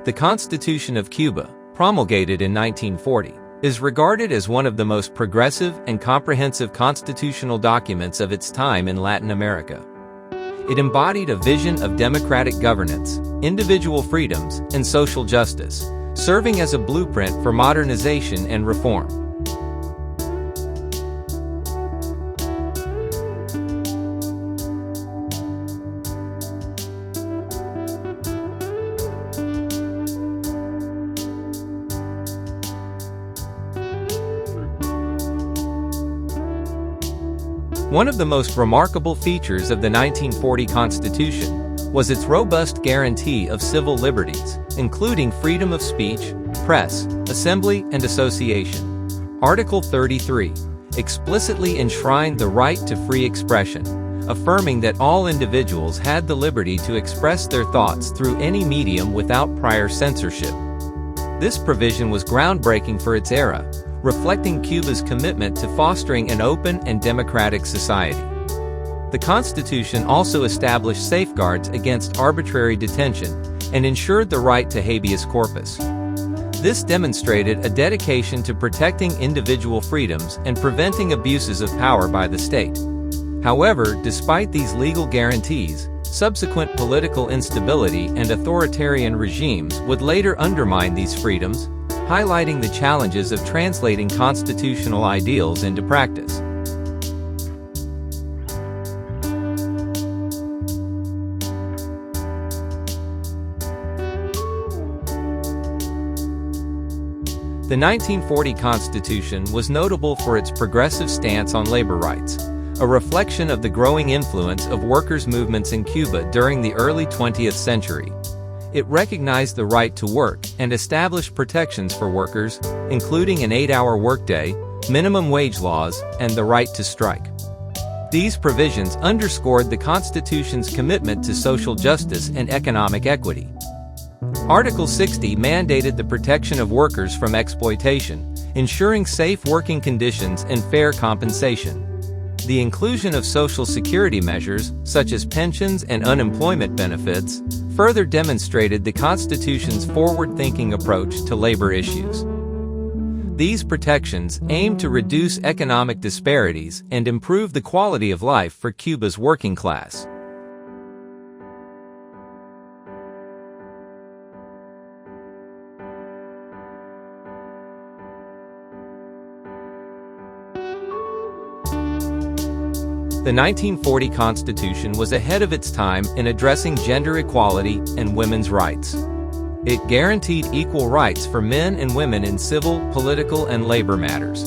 The Constitution of Cuba, promulgated in 1940, is regarded as one of the most progressive and comprehensive constitutional documents of its time in Latin America. It embodied a vision of democratic governance, individual freedoms, and social justice, serving as a blueprint for modernization and reform. One of the most remarkable features of the 1940 Constitution was its robust guarantee of civil liberties, including freedom of speech, press, assembly, and association. Article 33 explicitly enshrined the right to free expression, affirming that all individuals had the liberty to express their thoughts through any medium without prior censorship. This provision was groundbreaking for its era, reflecting Cuba's commitment to fostering an open and democratic society. The Constitution also established safeguards against arbitrary detention and ensured the right to habeas corpus. This demonstrated a dedication to protecting individual freedoms and preventing abuses of power by the state. However, despite these legal guarantees, subsequent political instability and authoritarian regimes would later undermine these freedoms, highlighting the challenges of translating constitutional ideals into practice. The 1940 Constitution was notable for its progressive stance on labor rights, a reflection of the growing influence of workers' movements in Cuba during the early 20th century. It recognized the right to work and established protections for workers, including an 8-hour workday, minimum wage laws, and the right to strike. These provisions underscored the Constitution's commitment to social justice and economic equity. Article 60 mandated the protection of workers from exploitation, ensuring safe working conditions and fair compensation. The inclusion of Social Security measures, such as pensions and unemployment benefits, further demonstrated the Constitution's forward-thinking approach to labor issues. These protections aim to reduce economic disparities and improve the quality of life for Cuba's working class. The 1940 Constitution was ahead of its time in addressing gender equality and women's rights. It guaranteed equal rights for men and women in civil, political, and labor matters.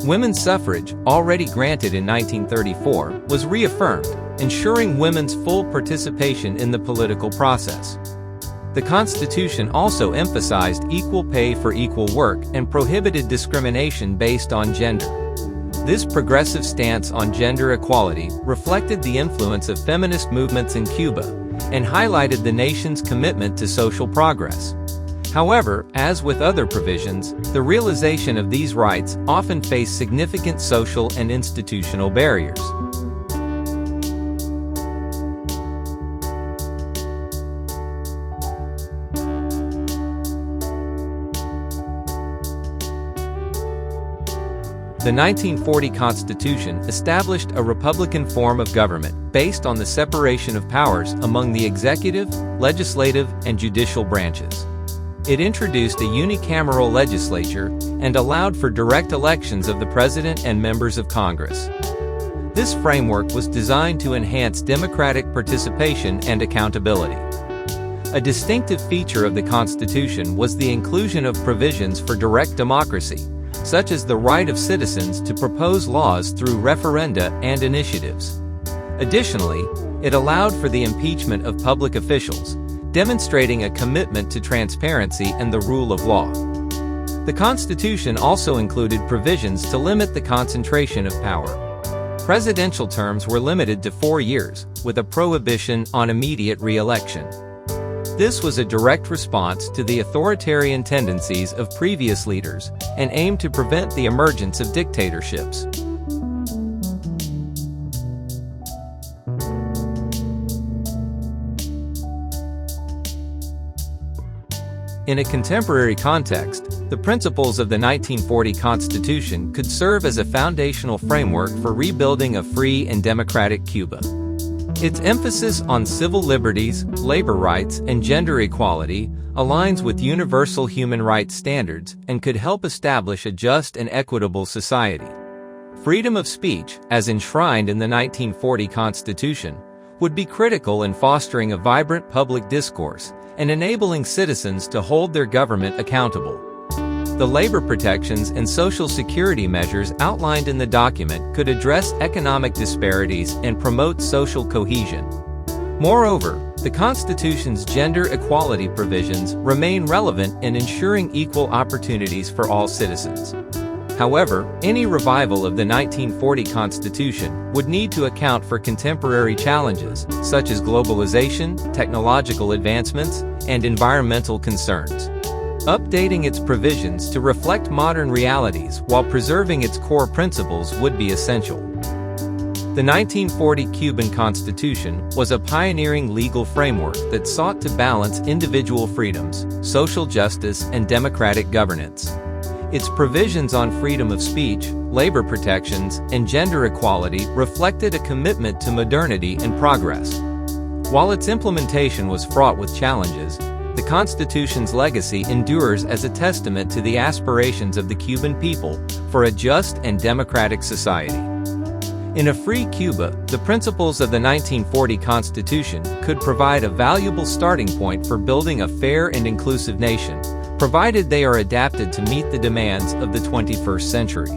Women's suffrage, already granted in 1934, was reaffirmed, ensuring women's full participation in the political process. The Constitution also emphasized equal pay for equal work and prohibited discrimination based on gender. This progressive stance on gender equality reflected the influence of feminist movements in Cuba and highlighted the nation's commitment to social progress. However, as with other provisions, the realization of these rights often faced significant social and institutional barriers. The 1940 Constitution established a republican form of government based on the separation of powers among the executive, legislative, and judicial branches. It introduced a unicameral legislature and allowed for direct elections of the president and members of Congress. This framework was designed to enhance democratic participation and accountability. A distinctive feature of the Constitution was the inclusion of provisions for direct democracy, such as the right of citizens to propose laws through referenda and initiatives. Additionally, it allowed for the impeachment of public officials, demonstrating a commitment to transparency and the rule of law. The Constitution also included provisions to limit the concentration of power. Presidential terms were limited to 4 years, with a prohibition on immediate re-election. This was a direct response to the authoritarian tendencies of previous leaders and aimed to prevent the emergence of dictatorships. In a contemporary context, the principles of the 1940 Constitution could serve as a foundational framework for rebuilding a free and democratic Cuba. Its emphasis on civil liberties, labor rights, and gender equality aligns with universal human rights standards and could help establish a just and equitable society. Freedom of speech, as enshrined in the 1940 Constitution, would be critical in fostering a vibrant public discourse and enabling citizens to hold their government accountable. The labor protections and social security measures outlined in the document could address economic disparities and promote social cohesion. Moreover, the Constitution's gender equality provisions remain relevant in ensuring equal opportunities for all citizens. However, any revival of the 1940 Constitution would need to account for contemporary challenges, such as globalization, technological advancements, and environmental concerns. Updating its provisions to reflect modern realities while preserving its core principles would be essential. The 1940 Cuban Constitution was a pioneering legal framework that sought to balance individual freedoms, social justice, and democratic governance. Its provisions on freedom of speech, labor protections, and gender equality reflected a commitment to modernity and progress. While its implementation was fraught with challenges, the Constitution's legacy endures as a testament to the aspirations of the Cuban people for a just and democratic society. In a free Cuba, the principles of the 1940 Constitution could provide a valuable starting point for building a fair and inclusive nation, provided they are adapted to meet the demands of the 21st century.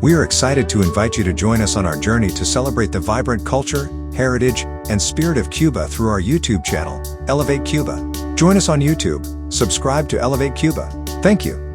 We are excited to invite you to join us on our journey to celebrate the vibrant culture, heritage, and spirit of Cuba through our YouTube channel, Elevate Cuba. Join us on YouTube, subscribe to Elevate Cuba. Thank you.